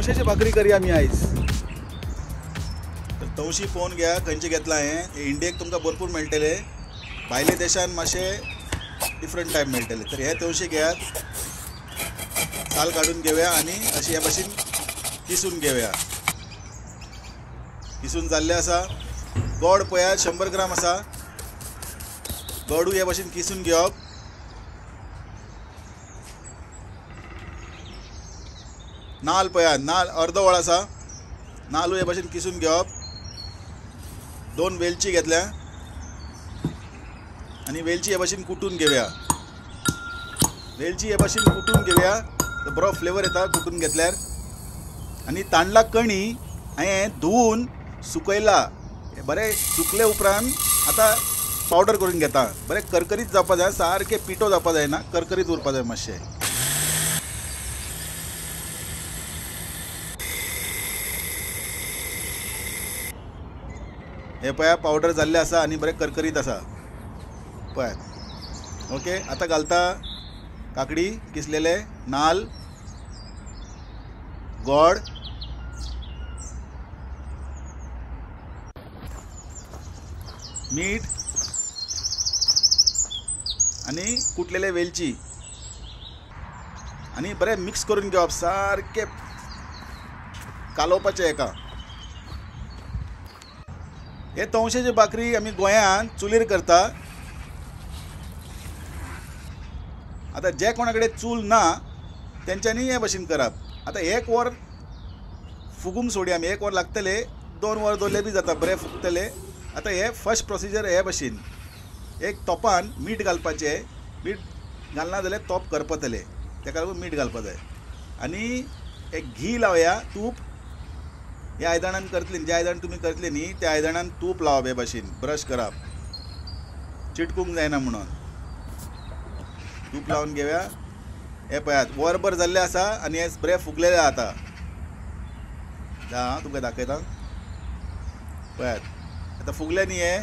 तवशेची भाकरी करी आम्ही आयज. तर तवशी पळोवन घ्या खंयचे घेतला हे इंडियेक तुमकां भरपूर मेळटले, भायले देशान मातशे डिफरंट टायप मेळटले. तर हे तवशे घेयात, साल काढून घेवया आणि अशी ह्या भाशेन किसून घेवया. किसून जाल्ले आसा. गोड पळयात 100 ग्राम आसा. गोडूय ह्या भाशेन किसून घेवप. नाल पळयात, नाल अर्दो वळ आसा. नालूय ह्या भाशेन किसून घेवप. 2 वेलची घेतल्या आणि वेलची ह्या भाशेन कुटून घेवया. वेलची ह्या भाशेन कुटून घेवया तर बरो फ्लेवर येता कुटून घेतल्यार. आणि तांदळा कणी हांवें धुवून सुकयला. बरें सुकले उपरांत आतां पावडर करून घेता. बरें करकरीत जावपा जाय, सारकें पिठो जावपा जायना, करकरीत उरपा जाय मातशें. हे पळया पावडर जाल्ले आसा आनी बरें करकरीत आसा पळयात. ओके, आतां घालता काकडी किसलेले, नाल, गोड, मीठ आणि कुटलेले वेलची आणि बरें मिक्स करून घेवप. सारके कालोवपाचें एका. हे तवशेची भाकरी आमी गोंयांत चुलीर करता. आतां जे कोणा कडेन चूल ना तेंच्यांनी हे भाशेन करप. आतां 1 वर फुगूंक सोडया आमी. 1 वर लागतले, 2 वर दवरले बी जाता, बरें फुगतले. आतां हे फर्स्ट प्रोसिजर हे भाशेन. एक तोपान मीठ घालपाचें. मीठ घालना जाल्यार तोप करपतले, तेका लागून मीठ घालपा जाय. आनी एक घी लावया, तूप. ह्या आयदनान करतले, ज्या आयदनान तुमी करतले न्ही त्या आयदनान तूप लावप. हे भाशेन ब्रश करप, चिटकूंक जायना म्हणून. तूप लावन घेवया. हे पळयात वरभर जाल्ले आसा आनी हे बरें फुगलेले आतां. तुमकां दाखयता पळयात. आतां फुगले न्ही हे,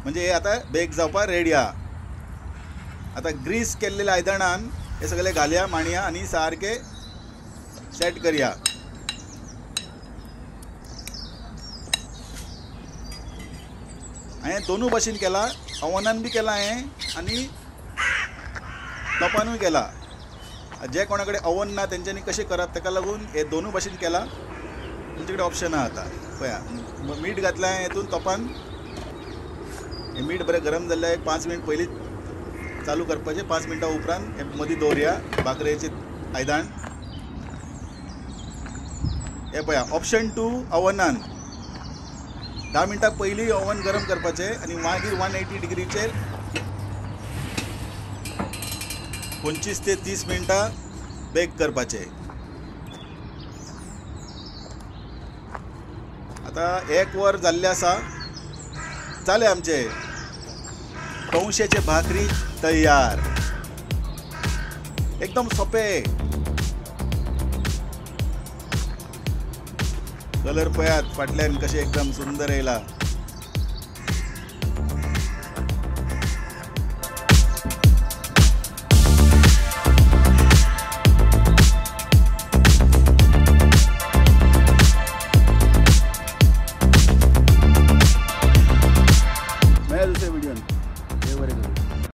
म्हणजे हे आतां बेक जावपाक रेडी आहा. आतां ग्रीस केल्लेल्या आयदनान हे सगळे घालया, मांडया आनी सारके सेट करया. हांवें दोनूय भाशेन केला, ओवनान बी केला हांवें आनी तोपानूय केला. जे कोणा कडेन ओवन ना तेंच्यांनी कशें करप, ताका लागून हे दोनूय भाशेन केला. तुमचे कडेन ऑप्शन आहा. आतां पळया मीठ घातलें हेतून तोपान. हे मीठ बरें गरम जाल्लें. एक 5 मिनट पयलीं चालू करपाचें. 5 मिनटां उपरांत हे मदीं दवरया भाकरेचें आयदन. हे पळया ऑप्शन 2 ओवनान. 10 मिनटां पयलीं ओवन गरम करपाचें आनी मागीर 180 डिग्रीचेर 25 ते 30 मिनटां बेक करपाचें. आतां 1 वर जाल्लें आसा. जालें आमचे तवशेचे भाकरी तयार. एकदम सोपें. कलर पळयात फाटल्यान कशें एकदम सुंदर येयला.